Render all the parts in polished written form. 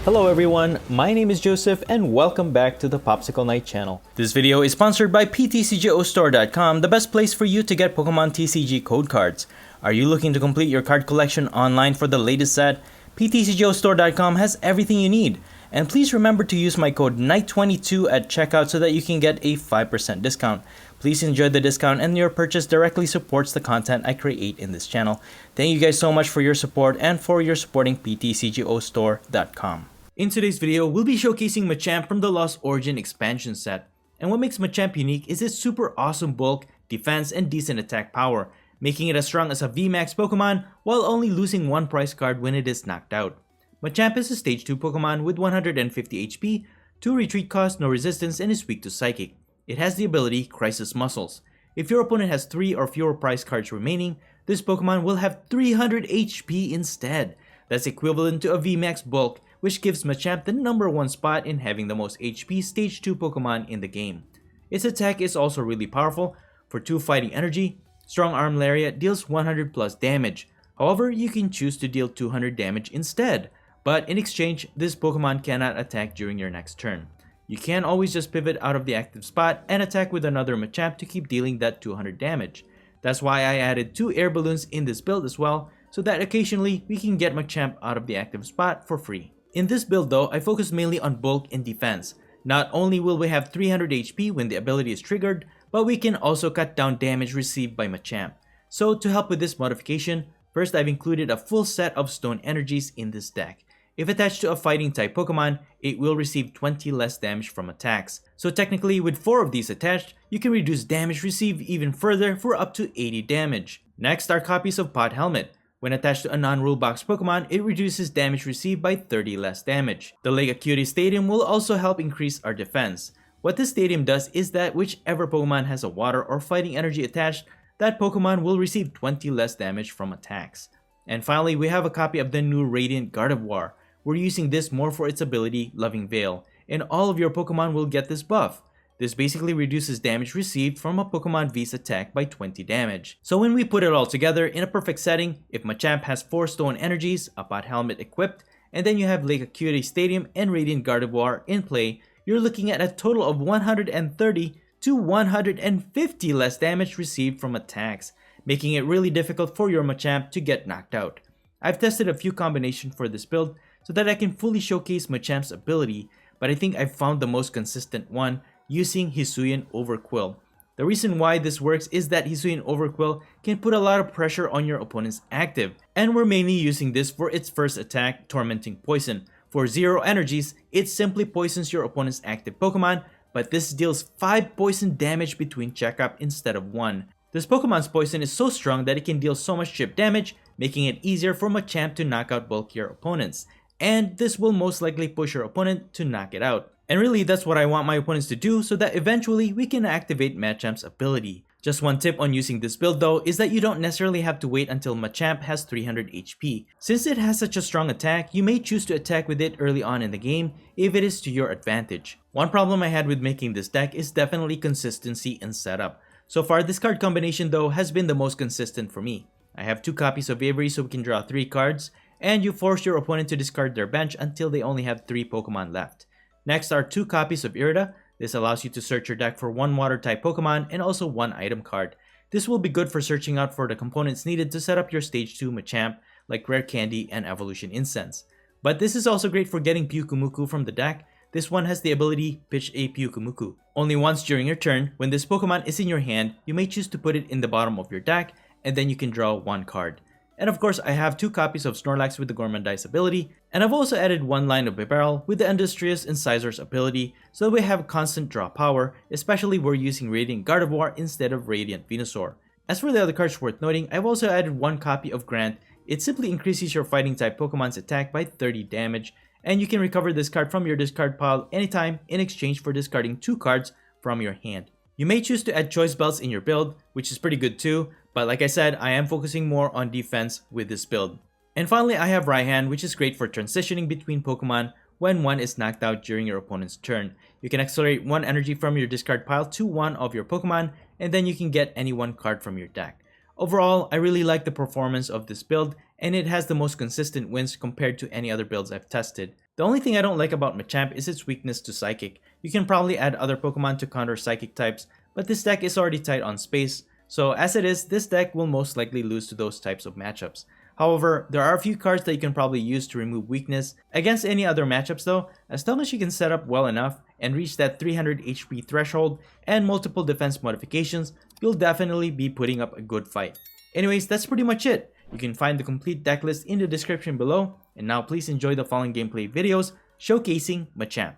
Hello everyone, my name is Joseph and welcome back to the Popsicle Night channel. This video is sponsored by PTCGO the best place for you to get Pokemon TCG code cards. Are you looking to complete your card collection online for the latest set? PTCGO has everything you need. And please remember to use my code NIGHT22 at checkout so that you can get a 5% discount. Please enjoy the discount and your purchase directly supports the content I create in this channel. Thank you guys so much for your support and for your supporting PTCGO. In today's video, we'll be showcasing Machamp from the Lost Origin expansion set. And what makes Machamp unique is its super awesome bulk, defense, and decent attack power, making it as strong as a VMAX Pokemon while only losing one prize card when it is knocked out. Machamp is a stage 2 Pokemon with 150 HP, 2 retreat cost, no resistance, and is weak to Psychic. It has the ability Crisis Muscles. If your opponent has 3 or fewer prize cards remaining, this Pokemon will have 300 HP instead. That's equivalent to a VMAX bulk, which gives Machamp the #1 spot in having the most HP stage 2 Pokemon in the game. Its attack is also really powerful. For 2 fighting energy, Strong Arm Lariat deals 100 plus damage. However, you can choose to deal 200 damage instead. But in exchange, this Pokemon cannot attack during your next turn. You can always just pivot out of the active spot and attack with another Machamp to keep dealing that 200 damage. That's why I added 2 air balloons in this build as well, so that occasionally we can get Machamp out of the active spot for free. In this build though, I focus mainly on bulk and defense. Not only will we have 300 HP when the ability is triggered, but we can also cut down damage received by Machamp. So to help with this modification, first I've included a full set of Stone Energies in this deck. If attached to a fighting type Pokemon, it will receive 20 less damage from attacks. So technically with 4 of these attached, you can reduce damage received even further for up to 80 damage. Next are copies of Pot Helmet. When attached to a non-rule box Pokemon, it reduces damage received by 30 less damage. The Lake Acuity Stadium will also help increase our defense. What this stadium does is that whichever Pokemon has a water or fighting energy attached, that Pokemon will receive 20 less damage from attacks. And finally, we have a copy of the new Radiant Gardevoir. We're using this more for its ability, Loving Veil, and all of your Pokemon will get this buff. This basically reduces damage received from a Pokemon V's attack by 20 damage. So when we put it all together in a perfect setting, if Machamp has 4 Stone Energies, a Pot Helmet equipped, and then you have Lake Acuity Stadium and Radiant Gardevoir in play, you're looking at a total of 130 to 150 less damage received from attacks, making it really difficult for your Machamp to get knocked out. I've tested a few combinations for this build so that I can fully showcase Machamp's ability, but I think I've found the most consistent one using Hisuian Overquill. The reason why this works is that Hisuian Overquill can put a lot of pressure on your opponent's active, and we're mainly using this for its first attack, Tormenting Poison. For 0 energies, it simply poisons your opponent's active Pokemon, but this deals 5 poison damage between checkup instead of 1. This Pokemon's poison is so strong that it can deal so much chip damage, making it easier for Machamp to knock out bulkier opponents. And this will most likely push your opponent to knock it out. And really, that's what I want my opponents to do so that eventually we can activate Machamp's ability. Just one tip on using this build though is that you don't necessarily have to wait until Machamp has 300 HP. Since it has such a strong attack, you may choose to attack with it early on in the game if it is to your advantage. One problem I had with making this deck is definitely consistency and setup. So far, this card combination though has been the most consistent for me. I have 2 copies of Avery so we can draw 3 cards, and you force your opponent to discard their bench until they only have 3 Pokemon left. Next are 2 copies of Irida. This allows you to search your deck for 1 water type Pokemon and also 1 item card. This will be good for searching out for the components needed to set up your stage 2 Machamp like Rare Candy and Evolution Incense. But this is also great for getting Pyukumuku from the deck. This one has the ability Pitch a Pyukumuku. Only once during your turn, when this Pokemon is in your hand, you may choose to put it in the bottom of your deck and then you can draw 1 card. And of course, I have 2 copies of Snorlax with the Gourmandize ability, and I've also added 1 line of Bibarel with the Industrious Incisors ability so that we have constant draw power, especially we're using Radiant Gardevoir instead of Radiant Venusaur. As for the other cards worth noting, I've also added 1 copy of Grant. It simply increases your fighting type Pokemon's attack by 30 damage, and you can recover this card from your discard pile anytime in exchange for discarding 2 cards from your hand. You may choose to add Choice Belts in your build, which is pretty good too, but like I said, I am focusing more on defense with this build. And finally, I have Raihan, which is great for transitioning between Pokemon when one is knocked out during your opponent's turn. You can accelerate 1 energy from your discard pile to 1 of your Pokemon, and then you can get any 1 card from your deck. Overall, I really like the performance of this build, and it has the most consistent wins compared to any other builds I've tested. The only thing I don't like about Machamp is its weakness to Psychic. You can probably add other Pokemon to counter Psychic types, but this deck is already tight on space, so as it is, this deck will most likely lose to those types of matchups. However, there are a few cards that you can probably use to remove weakness against any other matchups though, as long as you can set up well enough and reach that 300 HP threshold and multiple defense modifications, you'll definitely be putting up a good fight. Anyways, that's pretty much it. You can find the complete deck list in the description below, and now please enjoy the following gameplay videos showcasing Machamp.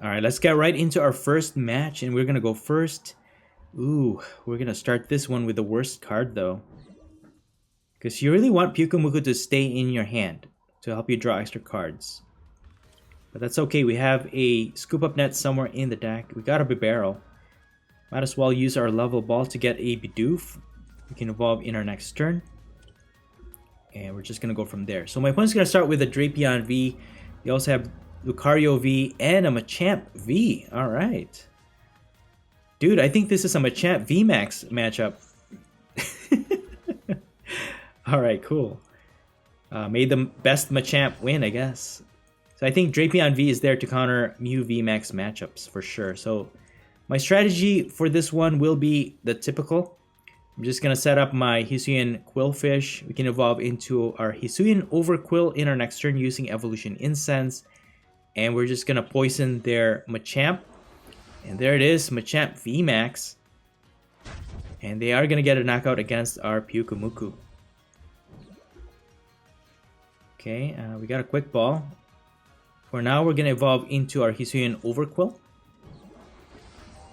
Alright, let's get right into our first match, and we're gonna go first. Ooh, we're gonna start this one with the worst card though, because you really want Pyukumuku to stay in your hand to help you draw extra cards. But that's okay, we have a Scoop Up Net somewhere in the deck. We got a Bibarel. Might as well use our level ball to get a Bidoof. We can evolve in our next turn. And we're just gonna go from there. So my opponent's gonna start with a Drapion V. They also have Lucario V and a Machamp V. Alright. Dude, I think this is a Machamp VMAX matchup. Alright, cool. Made the best Machamp win, I guess. So I think Drapion V is there to counter Mew VMAX matchups for sure. So my strategy for this one will be the typical. I'm just going to set up my Hisuian Quillfish. We can evolve into our Hisuian Overquill in our next turn using Evolution Incense. And we're just going to poison their Machamp. And there it is, Machamp VMAX. And they are going to get a knockout against our Pyukumuku. Okay, we got a Quick Ball. For now, we're going to evolve into our Hisuian Overquill.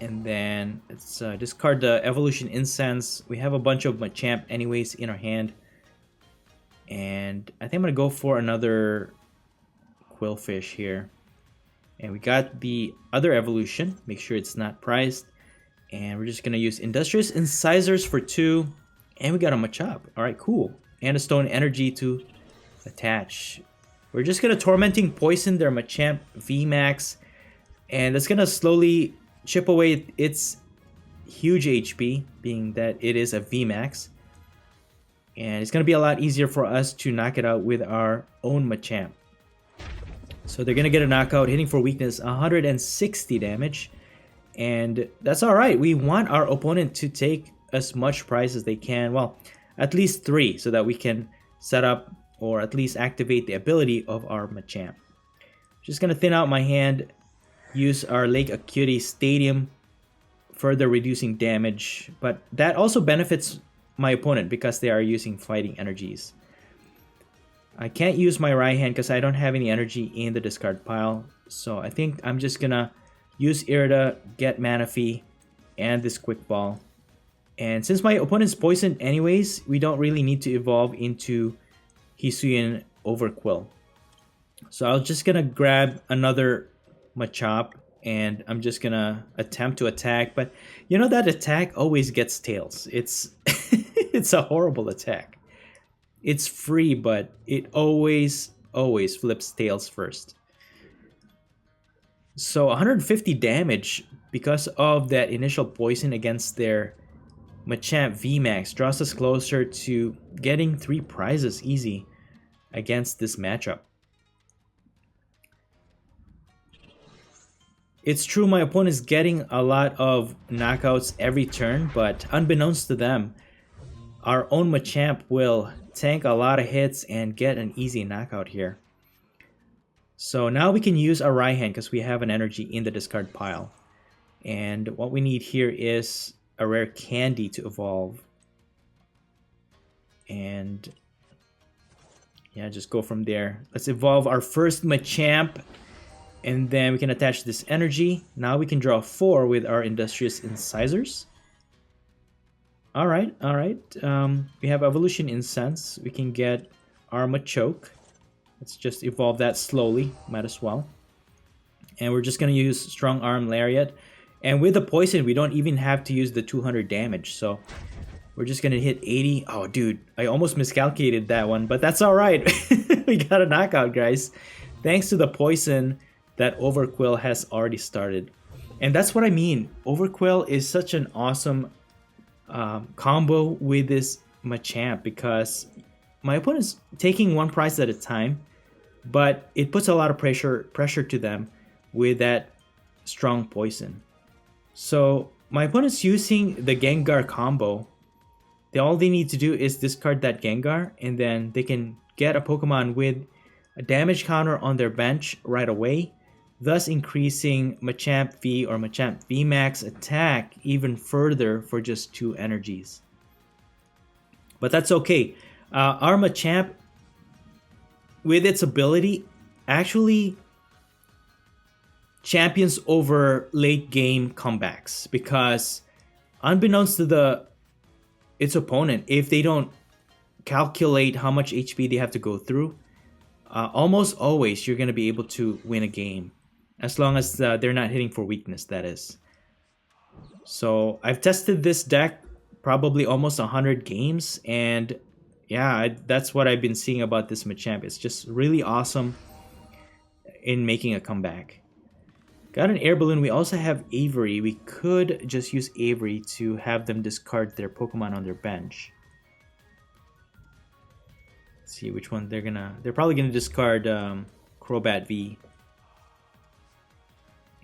And then let's discard the Evolution Incense. We have a bunch of Machamp anyways in our hand. And I think I'm going to go for another Quillfish here. And we got the other evolution. Make sure it's not prized. And we're just going to use Industrious Incisors for 2. And we got a Machamp. Alright, cool. And a Stone Energy to attach. We're just going to Tormenting Poison their Machamp VMAX. And that's going to slowly chip away its huge HP, being that it is a VMAX. And it's going to be a lot easier for us to knock it out with our own Machamp. So they're going to get a knockout, hitting for weakness 160 damage. And that's alright. We want our opponent to take as much prize as they can. Well, at least 3, so that we can set up or at least activate the ability of our Machamp. Just going to thin out my hand. Use our Lake Acuity Stadium, further reducing damage. But that also benefits my opponent because they are using fighting energies. I can't use my right hand because I don't have any energy in the discard pile. So I think I'm just gonna use Irida, get Manaphy, and this Quick Ball. And since my opponent's poisoned anyways, we don't really need to evolve into Hisuian Overquill. So I'm just gonna grab another Machamp, and I'm just gonna attempt to attack, but you know that attack always gets tails. It's it's a horrible attack. It's free, but it always flips tails first. So 150 damage because of that initial poison against their Machamp VMAX draws us closer to getting 3 prizes easy against this matchup. It's true my opponent is getting a lot of knockouts every turn, but unbeknownst to them, our own Machamp will tank a lot of hits and get an easy knockout here. So now we can use our right hand because we have an energy in the discard pile. And what we need here is a rare candy to evolve. And yeah, just go from there. Let's evolve our first Machamp. And then we can attach this energy. Now we can draw 4 with our Industrious Incisors. Alright. We have Evolution Incense. We can get our Machoke. Let's just evolve that slowly. Might as well. And we're just going to use Strong Arm Lariat. And with the poison, we don't even have to use the 200 damage. So we're just going to hit 80. Oh, dude. I almost miscalculated that one. But that's alright. We got a knockout, guys. Thanks to the poison, that Overquill has already started. And that's what I mean. Overquill is such an awesome combo with this Machamp because my opponent's taking 1 prize at a time. but it puts a lot of pressure to them with that strong poison. So my opponent's using the Gengar combo. All they need to do is discard that Gengar, and then they can get a Pokemon with a damage counter on their bench right away, thus increasing Machamp V or Machamp VMAX attack even further for just 2 energies. But that's okay. Our Machamp, with its ability, actually champions over late game comebacks, because unbeknownst to its opponent, if they don't calculate how much HP they have to go through, almost always you're going to be able to win a game, as long as they're not hitting for weakness, that is. So I've tested this deck probably almost 100 games, and yeah, that's what I've been seeing about this Machamp. It's just really awesome in making a comeback. Got an air balloon. We also have Avery. We could just use Avery to have them discard their Pokemon on their bench. Let's see which one they're gonna. They're probably gonna discard Crobat V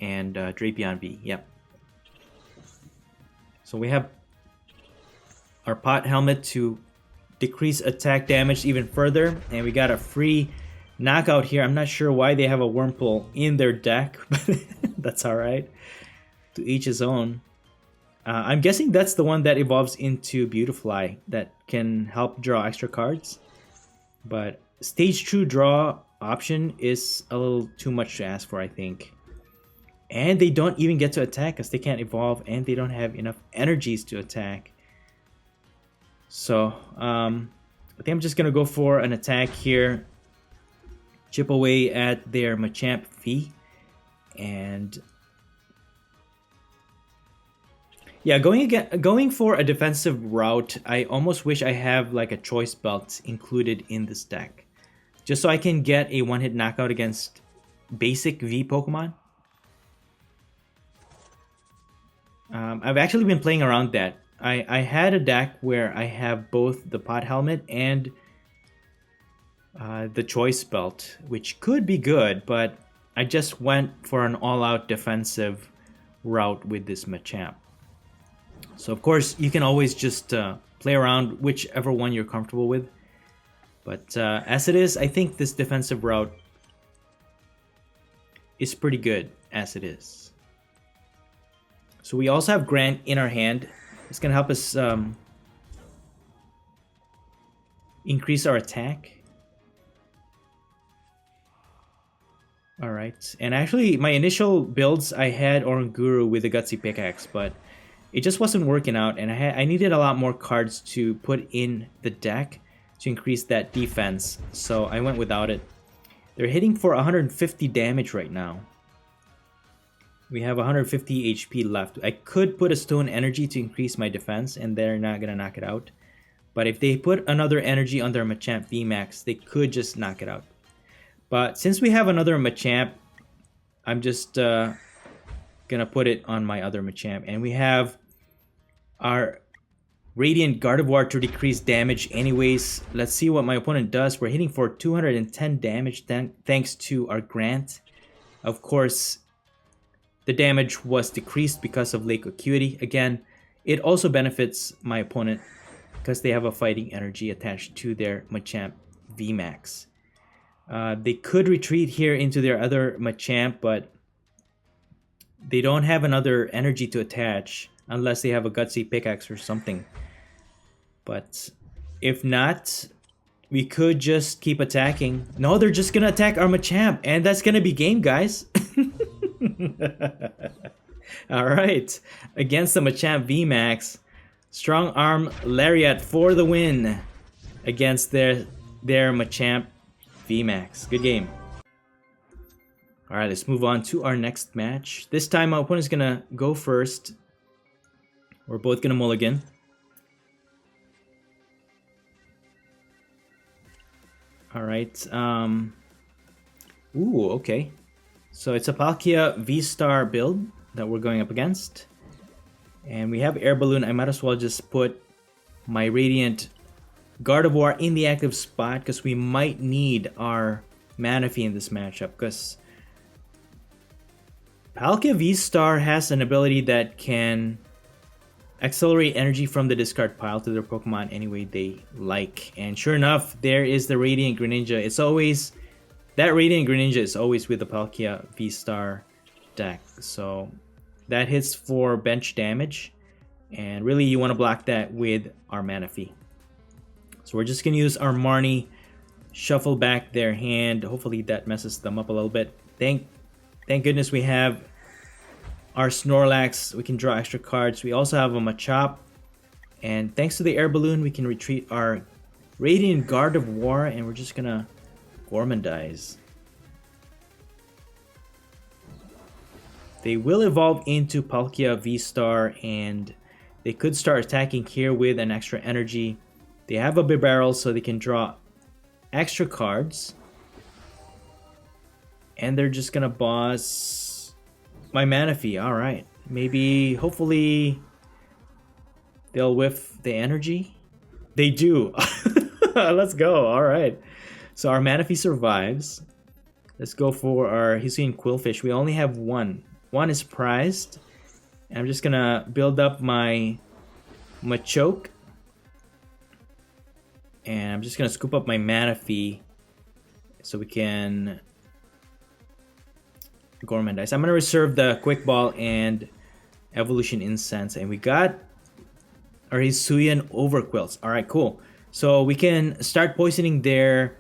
and Drapion V. Yep. So we have our Pot Helmet to decrease attack damage even further, and we got a free knockout here. I'm not sure why they have a Wurmple in their deck, but that's alright. To each his own. I'm guessing that's the one that evolves into Beautifly that can help draw extra cards. But Stage 2 draw option is a little too much to ask for, I think. And they don't even get to attack because they can't evolve, and they don't have enough energies to attack. So, I think I'm just going to go for an attack here. Chip away at their Machamp V. And yeah, going for a defensive route, I almost wish I have like a choice belt included in this deck, just so I can get a one-hit knockout against basic V Pokemon. I've actually been playing around that. I had a deck where I have both the Pot Helmet and the Choice Belt, which could be good, but I just went for an all-out defensive route with this Machamp. So of course you can always just play around whichever one you're comfortable with, but as it is, I think this defensive route is pretty good as it is. So we also have Grant in our hand. It's gonna help us increase our attack. Alright, and actually my initial builds I had Oranguru with the Gutsy Pickaxe, but it just wasn't working out, and I needed a lot more cards to put in the deck to increase that defense, so I went without it. They're hitting for 150 damage right now. We have 150 HP left. I could put a Stone Energy to increase my defense, and they're not gonna knock it out. But if they put another energy on their Machamp VMAX, they could just knock it out. But since we have another Machamp, I'm just gonna put it on my other Machamp. And we have our Radiant Gardevoir to decrease damage anyways. Let's see what my opponent does. We're hitting for 210 damage thanks to our Grant. Of course, the damage was decreased because of Lake Acuity. Again, it also benefits my opponent because they have a fighting energy attached to their Machamp VMAX. They could retreat here into their other Machamp, but they don't have another energy to attach unless they have a Gutsy Pickaxe or something. But if not, we could just keep attacking. No, they're just gonna attack our Machamp, and that's gonna be game, guys. Alright, against the Machamp VMAX, Strong Arm Lariat for the win against their Machamp VMAX. Good game. Alright, let's move on to our next match. This time my opponent's gonna go first. We're both gonna mulligan. Alright, ooh, okay. So it's a Palkia VSTAR build that we're going up against. And we have Air Balloon. I might as well just put my Radiant Gardevoir in the active spot because we might need our Manaphy in this matchup, because Palkia VSTAR has an ability that can accelerate energy from the discard pile to their Pokemon any way they like. And sure enough, there is the Radiant Greninja. It's always... That Radiant Greninja is always with the Palkia VSTAR deck. So that hits for bench damage. And really, you want to block that with our Manaphy. So we're just going to use our Marnie, shuffle back their hand. Hopefully that messes them up a little bit. Thank goodness we have our Snorlax. We can draw extra cards. We also have a Machamp. And thanks to the air balloon, we can retreat our Radiant Guard of War. And we're just going to Gormandize. They will evolve into Palkia VSTAR, and they could start attacking here with an extra energy. They have a Barrel, so they can draw extra cards. And they're just gonna boss my Manaphy. Alright. Maybe, hopefully, they'll whiff the energy. They do. Let's go. Alright. So our Manaphy survives. Let's go for our Hisuian Quillfish. We only have one. One is prized. And I'm just gonna build up my Machoke. And I'm just gonna scoop up my Manaphy so we can Gormandize. I'm gonna reserve the Quick Ball and Evolution Incense, and we got our Hisuian Overquills. Alright, cool. So we can start poisoning their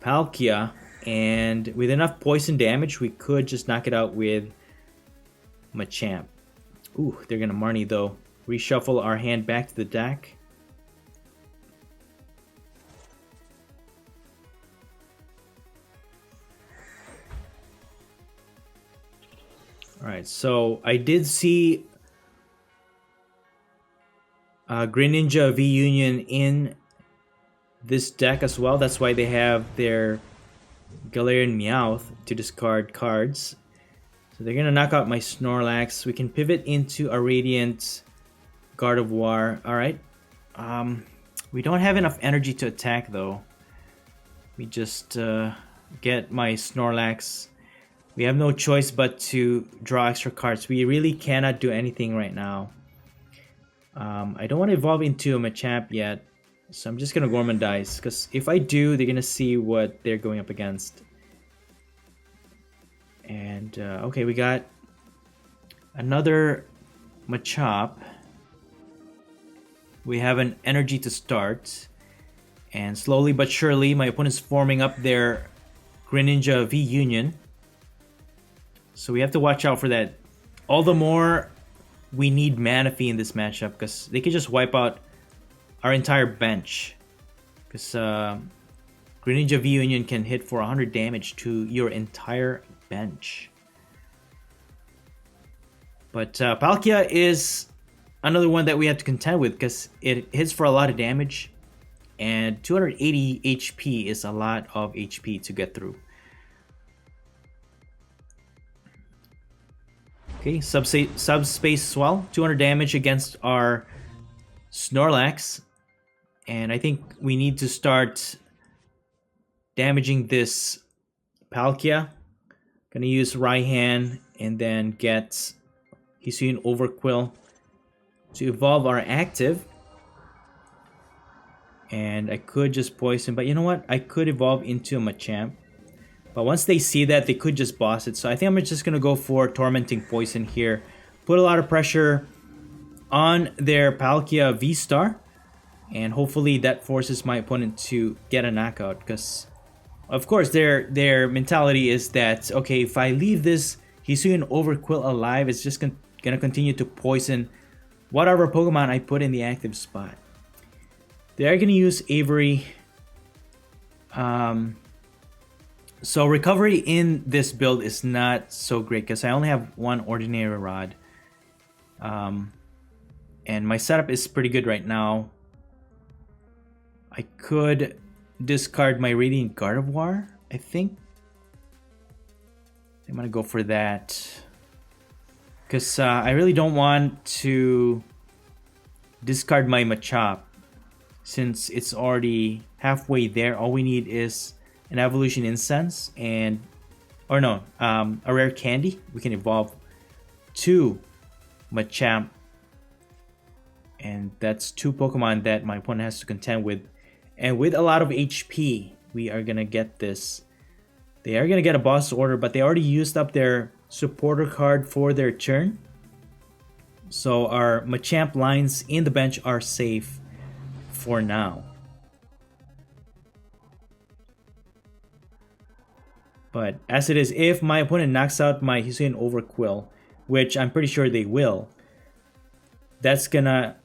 Palkia, and with enough poison damage, we could just knock it out with Machamp. Ooh, they're gonna Marnie though. Reshuffle our hand back to the deck. Alright, so I did see Greninja V-Union in this deck as well. That's why they have their Galarian Meowth to discard cards. So they're gonna knock out my Snorlax. We can pivot into a Radiant Guard of War. Alright. We don't have enough energy to attack though. We just get my Snorlax. We have no choice but to draw extra cards. We really cannot do anything right now. I don't want to evolve into a Machamp yet. So I'm just going to Gormandize, because if I do, they're going to see what they're going up against. And, okay, we got another Machamp. We have an energy to start. And slowly but surely, my opponent's forming up their Greninja V-Union. So we have to watch out for that. All the more we need Manaphy in this matchup, because they can just wipe out our entire bench, because Greninja V-Union can hit for 100 damage to your entire bench. But Palkia is another one that we have to contend with, because it hits for a lot of damage, and 280 HP is a lot of HP to get through. Okay, Subspace Swell, 200 damage against our Snorlax. And I think we need to start damaging this Palkia. Gonna use Raihan and then get Hisuian Overquill to evolve our active. And I could just poison, but you know what? I could evolve into a Machamp. But once they see that, they could just boss it. So I think I'm just gonna go for Tormenting Poison here. Put a lot of pressure on their Palkia VSTAR. And hopefully that forces my opponent to get a knockout, because of course their mentality is that, okay, if I leave this Hisuian Overquill alive, it's just gonna continue to poison whatever Pokemon I put in the active spot. They are gonna use Avery. So recovery in this build is not so great, because I only have one Ordinary Rod. And my setup is pretty good right now. I could discard my Radiant Guard of War, I think. I'm gonna go for that, because I really don't want to discard my Machamp, since it's already halfway there. All we need is an evolution incense and, or no, a rare candy, we can evolve 2 Machamp. And that's 2 Pokemon that my opponent has to contend with. And with a lot of HP, we are gonna get this. They are gonna get a boss order, but they already used up their supporter card for their turn. So our Machamp lines in the bench are safe for now. But as it is, if my opponent knocks out my Hisuian Overquill, which I'm pretty sure they will, that's gonna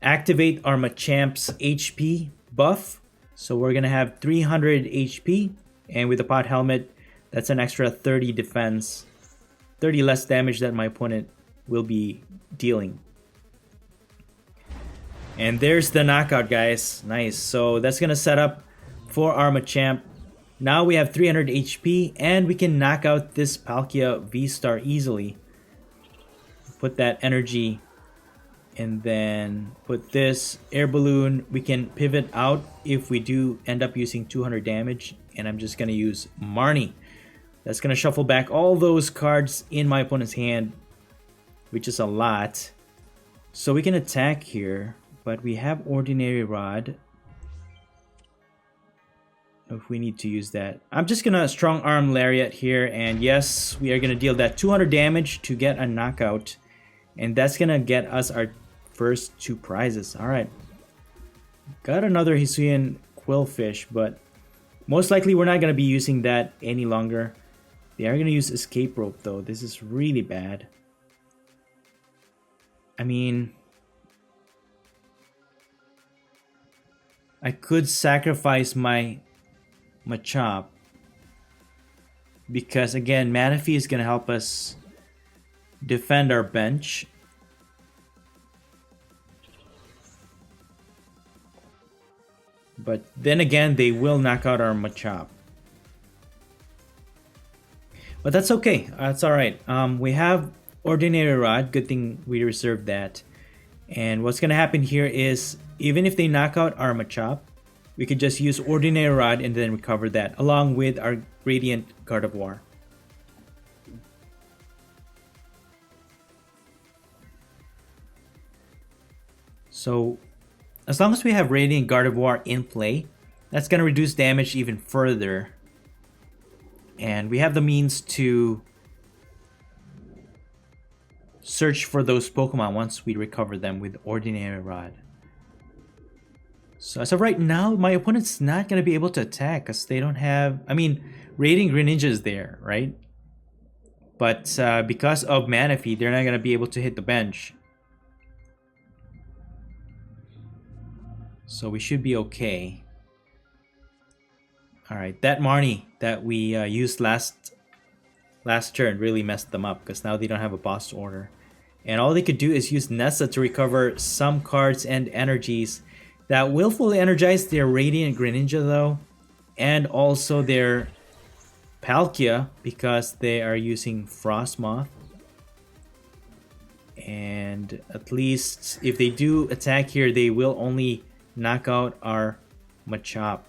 activate our Machamp's HP buff. So we're gonna have 300 HP, and with the pot helmet, that's an extra 30 defense, 30 less damage that my opponent will be dealing. And there's the knockout, guys. Nice. So that's gonna set up for our Machamp. Now we have 300 HP, and we can knock out this Palkia VSTAR easily. Put that energy, and then put this air balloon. We can pivot out if we do end up using 200 damage, and I'm just gonna use Marnie. That's gonna shuffle back all those cards in my opponent's hand, which is a lot. So we can attack here, but we have Ordinary Rod. If we need to use that, I'm just gonna Strong Arm Lariat here, and yes, we are gonna deal that 200 damage to get a knockout, and that's gonna get us our first 2 prizes. All right, got another Hisuian Quillfish, but most likely we're not gonna be using that any longer. They are gonna use Escape Rope though. This is really bad. I mean, I could sacrifice my Machamp, because again, Manaphy is gonna help us defend our bench. But then again, they will knock out our Machamp. But that's okay. That's alright. We have Ordinary Rod. Good thing we reserved that. And what's gonna happen here is, even if they knock out our Machamp, we could just use Ordinary Rod and then recover that, along with our Radiant Gardevoir. So, as long as we have Radiant Gardevoir in play, that's going to reduce damage even further. And we have the means to search for those Pokemon once we recover them with Ordinary Rod. So as of right now, my opponent's not going to be able to attack because they don't have... I mean, Radiant Greninja is there, right? But because of Manaphy, they're not going to be able to hit the bench. So we should be okay. Alright, that Marnie that we used last turn really messed them up because now they don't have a boss order. And all they could do is use Nessa to recover some cards and energies that will fully energize their Radiant Greninja though, and also their Palkia because they are using Frostmoth. And at least if they do attack here, they will only knock out our Machamp.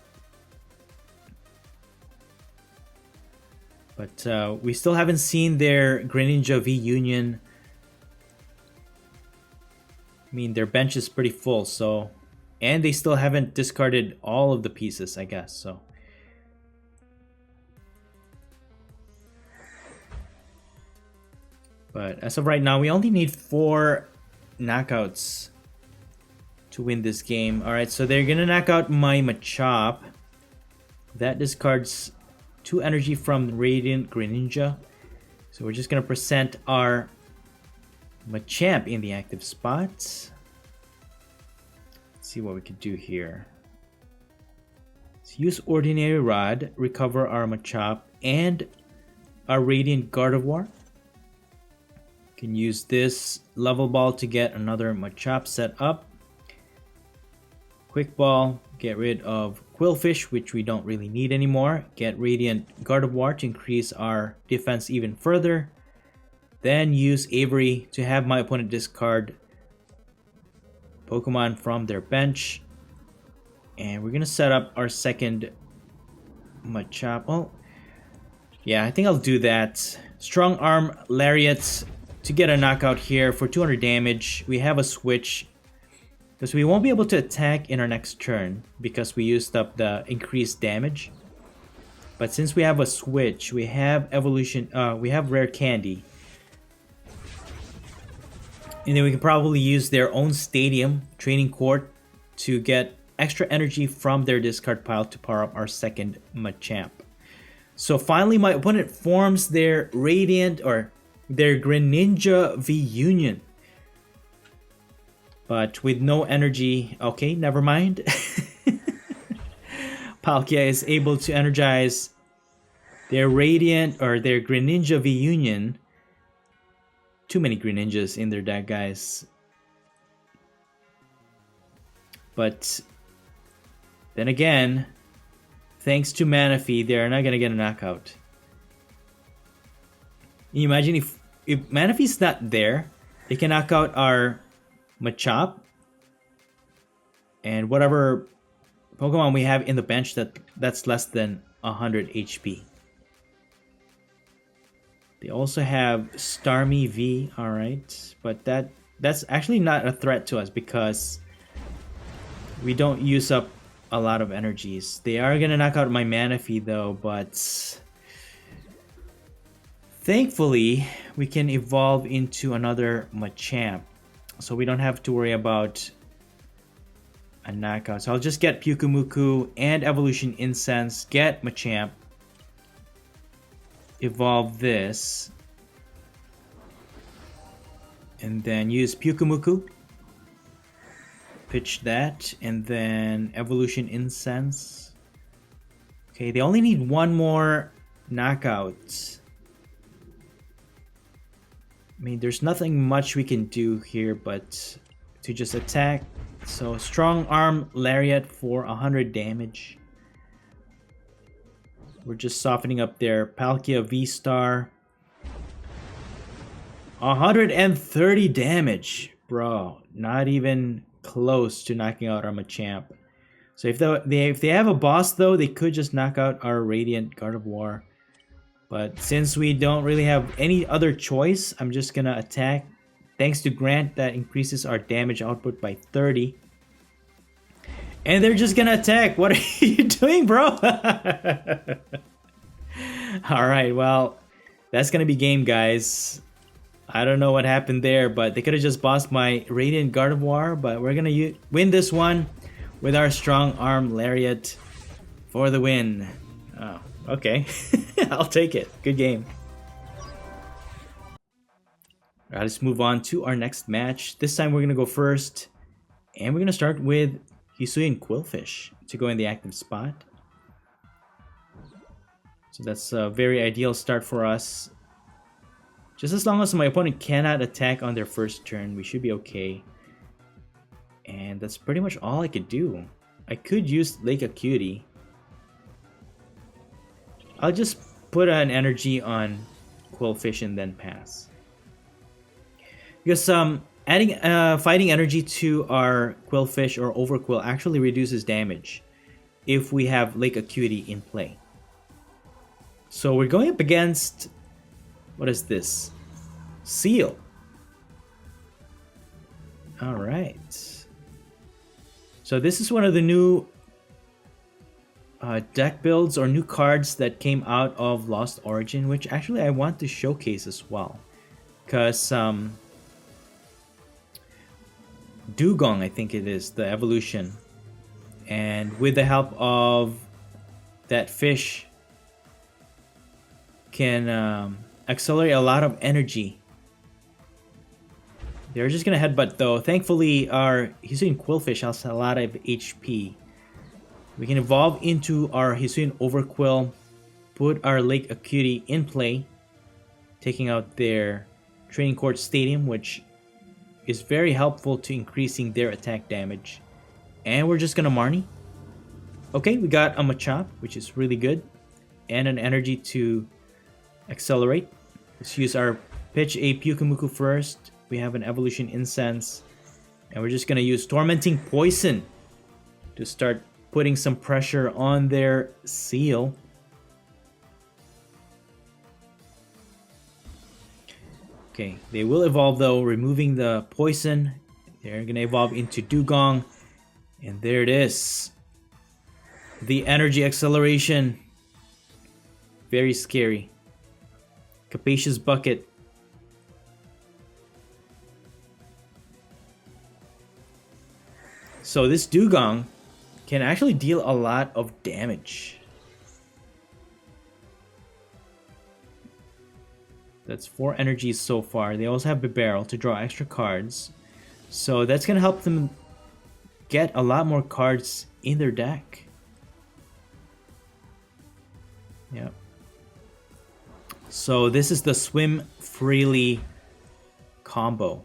But we still haven't seen their Greninja V Union. I mean, their bench is pretty full, so... And they still haven't discarded all of the pieces, I guess, so... But as of right now, we only need 4 knockouts to win this game. Alright, so they're gonna knock out my Machamp. That discards 2 energy from Radiant Greninja. So we're just gonna present our Machamp in the active spot. See what we could do here. Let's use Ordinary Rod, recover our Machamp and our Radiant Gardevoir. Can use this Level Ball to get another Machamp set up. Quick Ball, get rid of Quillfish, which we don't really need anymore. Get Radiant Gardevoir to increase our defense even further. Then use Avery to have my opponent discard Pokemon from their bench. And we're going to set up our second Machamp. Oh, yeah, I think I'll do that. Strong Arm Lariat to get a knockout here for 200 damage. We have a switch because we won't be able to attack in our next turn because we used up the increased damage. But since we have a switch, we have evolution. We have rare candy, and then we can probably use their own stadium training court to get extra energy from their discard pile to power up our second Machamp. So finally, my opponent forms their Radiant or their Greninja V Union, but with no energy. Okay, never mind. Palkia is able to energize their Radiant or their Greninja V Union. Too many Greninjas in their deck, guys. But then again, thanks to Manaphy, they're not gonna get a knockout. Can you imagine if Manaphy's not there, they can knock out our Machamp and whatever Pokemon we have in the bench that's less than 100 HP. They also have Starmie V, alright, but that's actually not a threat to us because we don't use up a lot of energies. They are gonna knock out my Manaphy though, but thankfully we can evolve into another Machamp, so we don't have to worry about a knockout. So I'll just get Pyukumuku and Evolution Incense, get Machamp, evolve this, and then use Pyukumuku, pitch that, and then Evolution Incense. Okay, they only need one more knockout. I mean, there's nothing much we can do here but to just attack. So Strong Arm Lariat for 100 damage. We're just softening up their Palkia VSTAR. 130 damage, bro. Not even close to knocking out our Machamp. So if they have a boss though, they could just knock out our Radiant Gardevoir. But since we don't really have any other choice, I'm just gonna attack. Thanks to Grant, that increases our damage output by 30. And they're just gonna attack. What are you doing, bro? Alright, well, that's gonna be game, guys. I don't know what happened there, but they could have just bossed my Radiant Gardevoir, but we're gonna win this one with our Strong Arm Lariat for the win. Oh, okay. I'll take it. Good game. Alright, let's move on to our next match. This time we're gonna go first, and we're gonna start with Hisuian Quillfish to go in the active spot. So that's a very ideal start for us. Just as long as my opponent cannot attack on their first turn, we should be okay. And that's pretty much all I could do. I could use Lake Acuity. I'll just put an energy on Quillfish and then pass. Because adding fighting energy to our Quillfish or Overquill actually reduces damage if we have Lake Acuity in play. So we're going up against, what is this? Seal. Alright. So this is one of the new deck builds or new cards that came out of Lost Origin, which actually I want to showcase as well. Because Dewgong, I think it is, the evolution. And with the help of that fish, can accelerate a lot of energy. They're just gonna headbutt though. Thankfully, our Hisuian Quillfish has a lot of HP. We can evolve into our Hisuian Overquill, put our Lake Acuity in play, taking out their Training Court Stadium, which is very helpful to increasing their attack damage. And we're just gonna Marnie. Okay, we got a Machamp, which is really good, and an energy to accelerate. Let's use our pitch a Pyukumuku first. We have an Evolution Incense, and we're just gonna use Tormenting Poison to start putting some pressure on their Seal. Okay, they will evolve though, removing the poison. They're gonna evolve into Dewgong. And there it is. The energy acceleration. Very scary. Capacious Bucket. So this Dewgong can actually deal a lot of damage. That's 4 energies so far. They also have the barrel to draw extra cards. So that's going to help them get a lot more cards in their deck. Yep. So this is the Swim Freely combo.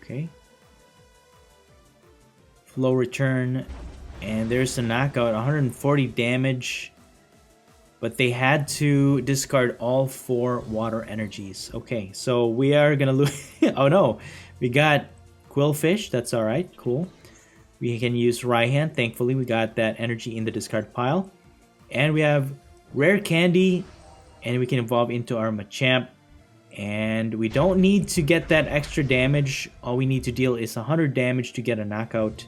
Okay. Flow return, and there's a knockout, 140 damage, but they had to discard all 4 water energies. Okay, so we are gonna lose. Oh no, we got Quillfish. That's all right, cool. We can use Raihan. Thankfully, we got that energy in the discard pile, and we have Rare Candy, and we can evolve into our Machamp. And we don't need to get that extra damage. All we need to deal is 100 damage to get a knockout,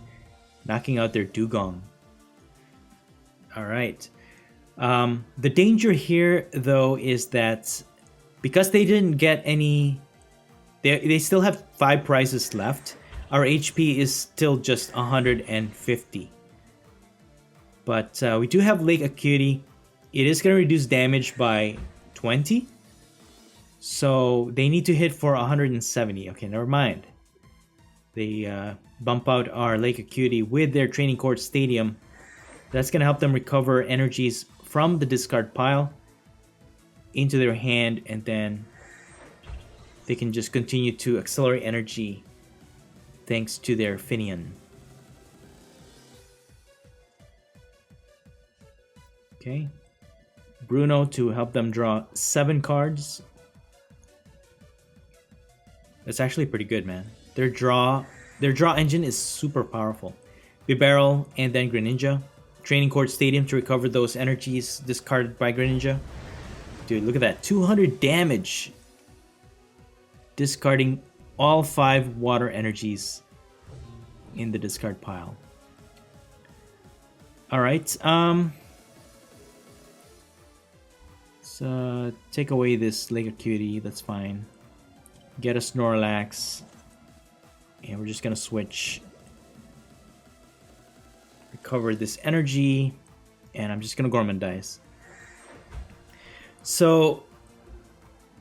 knocking out their Dewgong. Alright. The danger here, though, is that because they didn't get any... They still have 5 prizes left. Our HP is still just 150. But we do have Lake Acuity. It is going to reduce damage by 20. So they need to hit for 170. Okay, never mind. They bump out our Lake Acuity with their Training Court Stadium. That's going to help them recover energies from the discard pile into their hand, and then they can just continue to accelerate energy thanks to their Finneon. Okay. Bruno to help them draw 7 cards. That's actually pretty good, man. Their draw engine is super powerful. Bibarel and then Greninja. Training Court Stadium to recover those energies discarded by Greninja. Dude, look at that. 200 damage. Discarding all 5 water energies in the discard pile. Alright, so take away this Lake Acuity, that's fine. Get a Snorlax, and we're just gonna switch. Recover this energy, and I'm just gonna Gormandize. So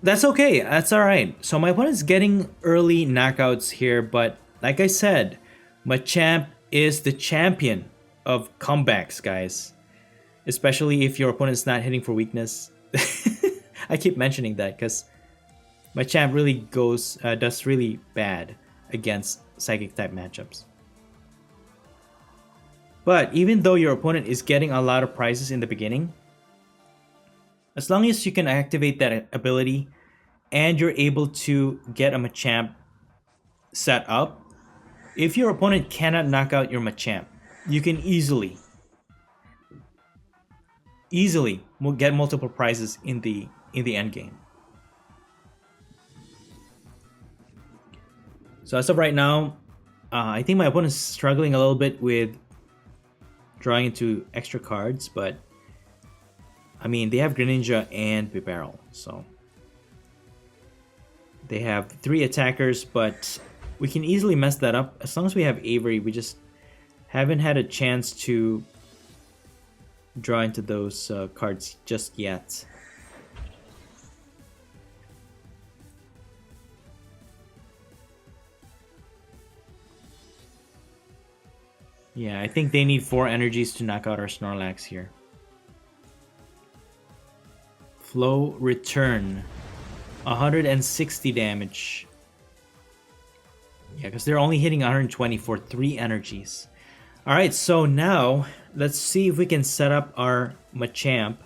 that's okay, that's alright. So my opponent's getting early knockouts here, but like I said, Machamp is the champion of comebacks, guys. Especially if your opponent's not hitting for weakness. I keep mentioning that because Machamp really does really bad against Psychic type matchups. But even though your opponent is getting a lot of prizes in the beginning, as long as you can activate that ability and you're able to get a Machamp set up, if your opponent cannot knock out your Machamp, you can easily get multiple prizes in the end game. So as of right now, I think my opponent's struggling a little bit with drawing into extra cards, but I mean, they have Greninja and Bibarel, so they have 3 attackers, but we can easily mess that up. As long as we have Avery, we just haven't had a chance to draw into those cards just yet. Yeah, I think they need 4 energies to knock out our Snorlax here. Flow return. 160 damage. Yeah, because they're only hitting 120 for 3 energies. Alright, so now let's see if we can set up our Machamp.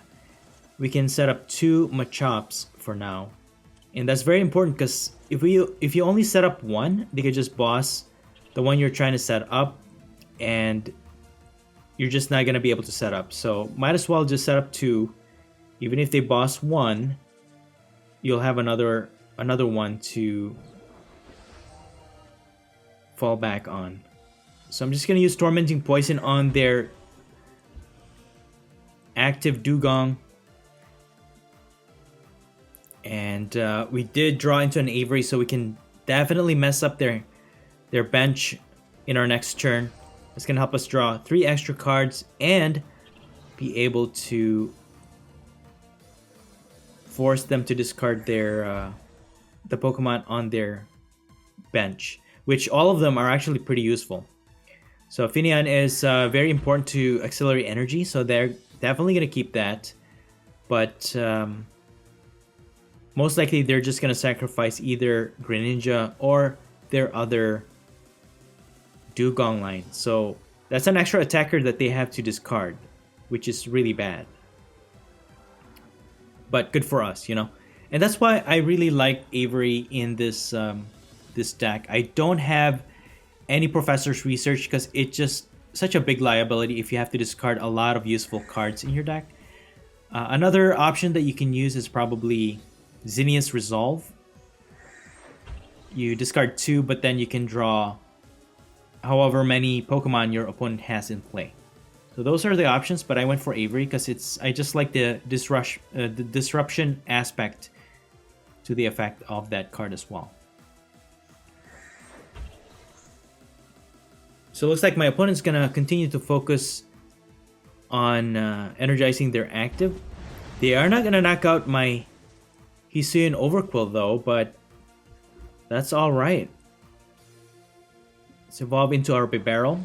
We can set up 2 Machamps for now. And that's very important because if you only set up one, they could just boss the one you're trying to set up. and you're just not gonna be able to set up. So might as well just set up 2. Even if they boss 1, you'll have another one to fall back on. So I'm just gonna use Tormenting Poison on their active Dewgong. And we did draw into an Avery, so we can definitely mess up their bench in our next turn. It's gonna help us draw 3 extra cards and be able to force them to discard their the Pokemon on their bench, which all of them are actually pretty useful. So Finneon is very important to accelerate energy, so they're definitely gonna keep that. But most likely they're just gonna sacrifice either Greninja or their other Dewgong line. So that's an extra attacker that they have to discard, which is really bad. But good for us, you know. And that's why I really like Avery in this this deck. I don't have any Professor's Research because it's just such a big liability if you have to discard a lot of useful cards in your deck. Another option that you can use is probably Zinnia's Resolve. You discard 2, but then you can draw however many Pokemon your opponent has in play. So those are the options, but I went for Avery because I just like the disruption aspect to the effect of that card as well. So it looks like my opponent's gonna continue to focus on energizing their active. They are not gonna knock out my Hisuian Overquill though, but that's alright. Let's evolve into our Bibarel.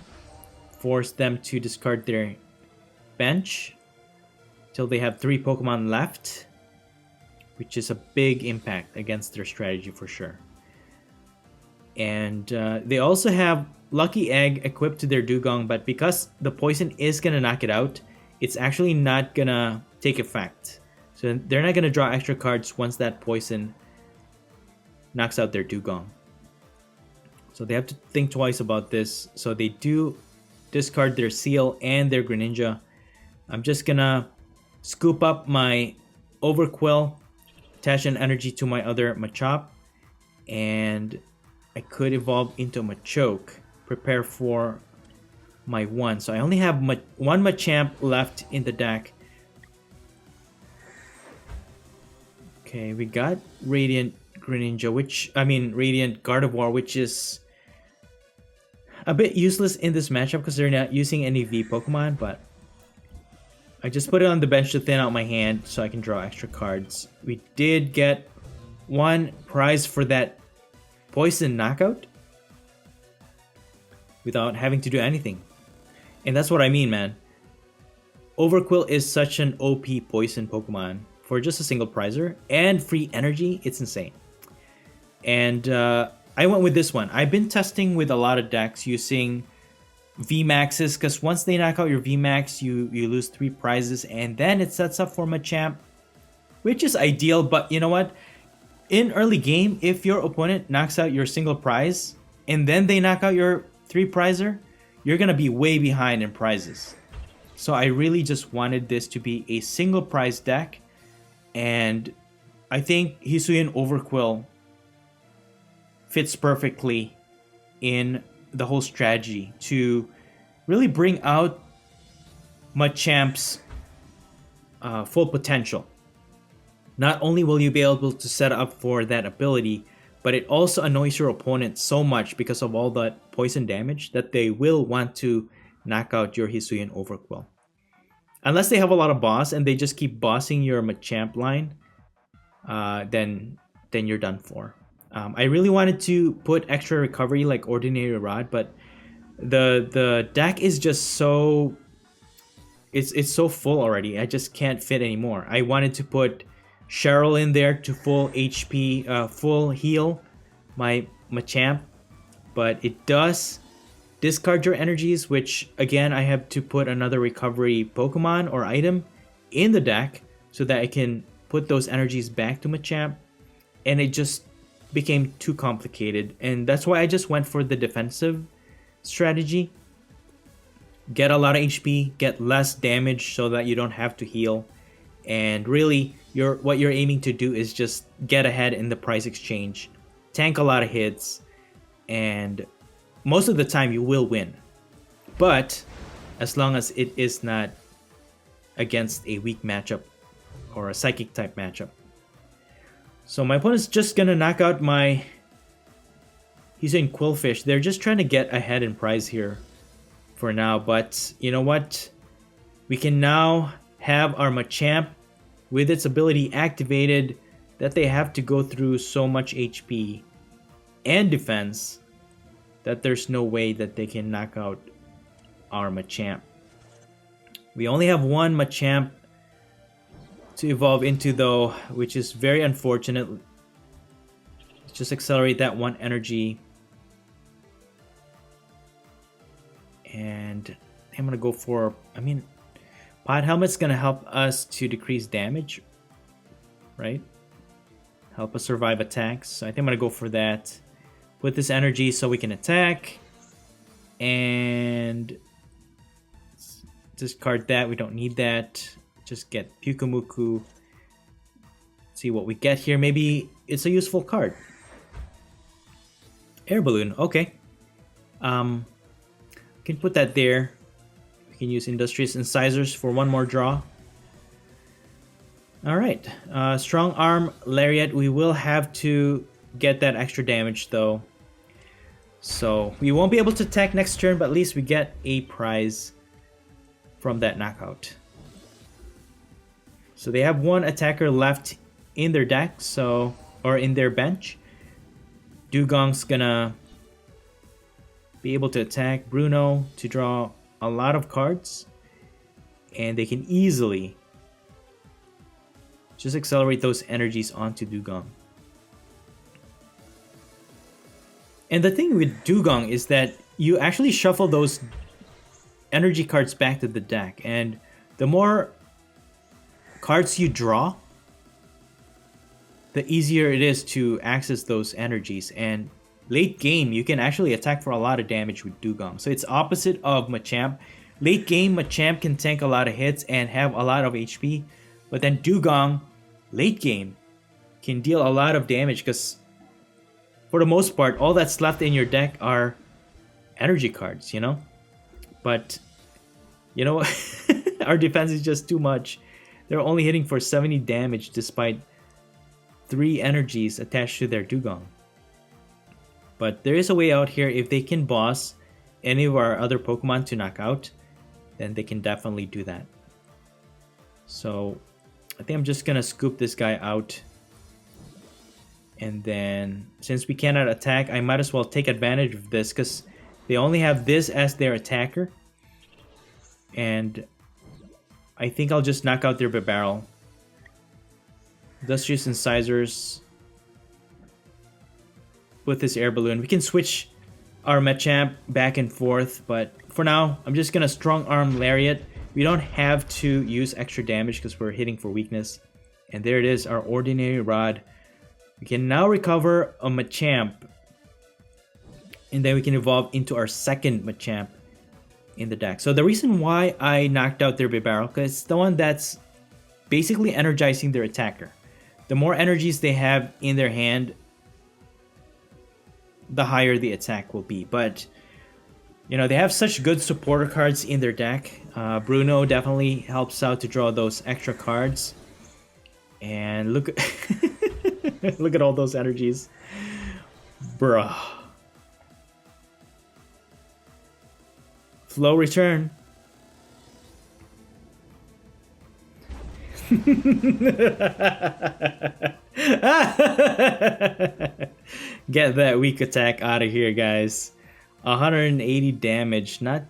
Force them to discard their bench till they have 3 Pokemon left, which is a big impact against their strategy for sure. And they also have Lucky Egg equipped to their Dewgong, but because the poison is gonna knock it out, it's actually not gonna take effect. So they're not gonna draw extra cards once that poison knocks out their Dewgong. So they have to think twice about this. So they do discard their Seal and their Greninja. I'm just gonna scoop up my Overquill, attach an energy to my other Machamp, and I could evolve into Machoke. Prepare for my 1. So I only have one Machamp left in the deck. Okay, we got Radiant Greninja, Radiant Gardevoir, which is a bit useless in this matchup because they're not using any V Pokemon, but I just put it on the bench to thin out my hand so I can draw extra cards. We did get 1 prize for that poison knockout without having to do anything. And that's what I mean, man. Overquill is such an OP poison Pokemon. For just a single prizer and free energy, it's insane. And I went with this one. I've been testing with a lot of decks using VMAXs, because once they knock out your VMAX, you lose 3 prizes, and then it sets up for Machamp, which is ideal. But you know what? In early game, if your opponent knocks out your single prize, and then they knock out your 3 prizer, you're going to be way behind in prizes. So I really just wanted this to be a single prize deck, and I think Hisuian Overquill fits perfectly in the whole strategy to really bring out Machamp's full potential. Not only will you be able to set up for that ability, but it also annoys your opponent so much because of all that poison damage that they will want to knock out your Hisuian Overquill. Unless they have a lot of boss and they just keep bossing your Machamp line, then you're done for. I really wanted to put extra recovery like Ordinary Rod, but the deck is just so it's so full already. I just can't fit anymore. I wanted to put Cheryl in there to full HP, full heal my Machamp, but it does discard your energies, which again I have to put another recovery Pokemon or item in the deck so that I can put those energies back to Machamp, and it just became too complicated, and that's why I just went for the defensive strategy. get a lot of HP, get less damage so that you don't have to heal. And really, what you're aiming to do is just get ahead in the price exchange, tank a lot of hits, and most of the time you will win. But as long as it is not against a weak matchup or a psychic type matchup. So my opponent's just gonna knock out my... He's in Quillfish. They're just trying to get ahead in prize here for now. But you know what? We can now have our Machamp with its ability activated that they have to go through so much HP and defense that there's no way that they can knock out our Machamp. We only have one Machamp to evolve into though, which is very unfortunate. Let's just accelerate that one energy. And I'm gonna go for, Pod Helmet's gonna help us to decrease damage, right? Help us survive attacks. So I think I'm gonna go for that. Put this energy so we can attack. And discard that, we don't need that. Just get Pyukumuku. See what we get here. Maybe it's a useful card. Air Balloon, okay. Can put that there. We can use Industrious Incisors for one more draw. Alright, Strong Arm Lariat. We will have to get that extra damage though. So we won't be able to attack next turn, but at least we get a prize from that knockout. So they have one attacker left in their deck, or in their bench. Dewgong's gonna be able to attack Bruno to draw a lot of cards, and they can easily just accelerate those energies onto Dewgong. And the thing with Dewgong is that you actually shuffle those energy cards back to the deck, and the more cards you draw, the easier it is to access those energies. And late game, you can actually attack for a lot of damage with Dewgong. So it's opposite of Machamp. Late game, Machamp can tank a lot of hits and have a lot of HP. But then Dewgong, late game, can deal a lot of damage because for the most part, all that's left in your deck are energy cards, you know? But, you know, our defense is just too much. They're only hitting for 70 damage despite 3 energies attached to their Dewgong. But there is a way out here. If they can boss any of our other Pokemon to knock out, then they can definitely do that. So I think I'm just gonna scoop this guy out. And then since we cannot attack, I might as well take advantage of this because they only have this as their attacker. And I think I'll just knock out their Barrel. Industrious Incisors with this Air Balloon. We can switch our Machamp back and forth, but for now, I'm just gonna Strong Arm Lariat. We don't have to use extra damage because we're hitting for weakness. And there it is, our Ordinary Rod. We can now recover a Machamp, and then we can evolve into our second Machamp in the deck. So the reason why I knocked out their Barrel, because it's the one that's basically energizing their attacker. The more energies they have in their hand, the higher the attack will be. But, you know, they have such good supporter cards in their deck. Bruno definitely helps out to draw those extra cards. And look, look at all those energies. Bruh. Flow return. Get that weak attack out of here, guys. 180 damage, not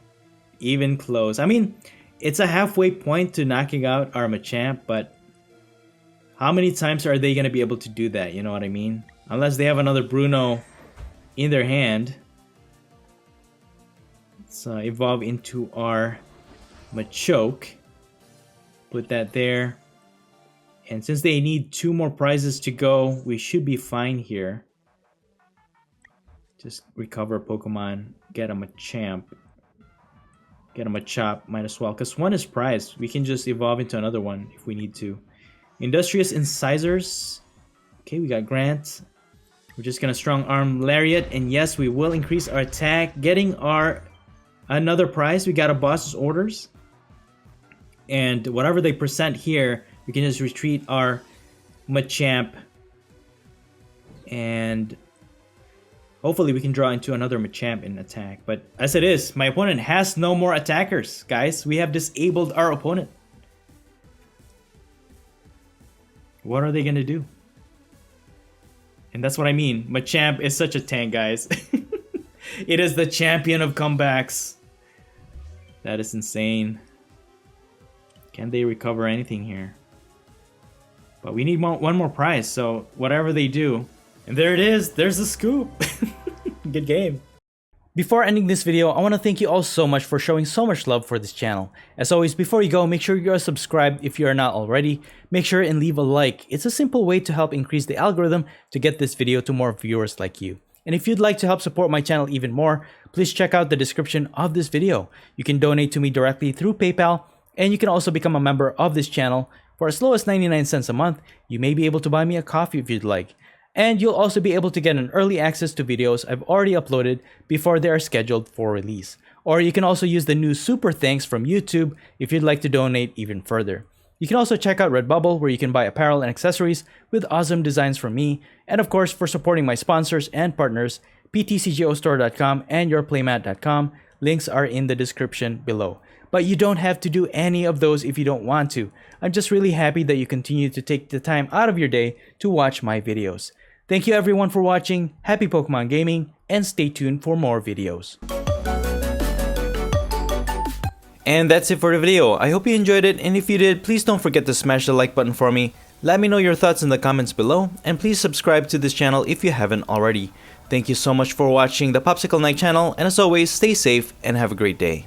even close. I mean, it's a halfway point to knocking out our Machamp, but how many times are they going to be able to do that? You know what I mean? Unless they have another Bruno in their hand. Let's evolve into our Machoke. Put that there. And since they need 2 more prizes to go, we should be fine here. Just recover Pokemon, get a Machamp. Get a Machamp, might as well, because one is prized. We can just evolve into another one if we need to. Industrious Incisors. Okay, we got Grant. We're just gonna Strong Arm Lariat, and yes, we will increase our attack, getting our another prize. We got a Boss's Orders. And whatever they present here, we can just retreat our Machamp. And hopefully we can draw into another Machamp in attack. But as it is, my opponent has no more attackers, guys. We have disabled our opponent. What are they gonna do? And that's what I mean. Machamp is such a tank, guys. It is the champion of comebacks. That is insane. Can they recover anything here? But we need one more prize, so whatever they do. And there it is. There's the scoop. Good game. Before ending this video, I want to thank you all so much for showing so much love for this channel. As always, before you go, make sure you are subscribed if you are not already. Make sure and leave a like. It's a simple way to help increase the algorithm to get this video to more viewers like you. And if you'd like to help support my channel even more, please check out the description of this video. You can donate to me directly through PayPal, and you can also become a member of this channel. For as low as 99 cents a month, you may be able to buy me a coffee if you'd like. And you'll also be able to get an early access to videos I've already uploaded before they are scheduled for release. Or you can also use the new super thanks from YouTube if you'd like to donate even further. You can also check out Redbubble, where you can buy apparel and accessories with awesome designs from me. And of course, for supporting my sponsors and partners, PTCGO and yourplaymat.com. Links are in the description below. But you don't have to do any of those if you don't want to. I'm just really happy that you continue to take the time out of your day to watch my videos. Thank you everyone for watching, happy Pokemon gaming, and stay tuned for more videos. And that's it for the video. I hope you enjoyed it, and if you did, please don't forget to smash the like button for me. Let me know your thoughts in the comments below, and please subscribe to this channel if you haven't already. Thank you so much for watching the Popsicle Night channel, and as always, stay safe and have a great day.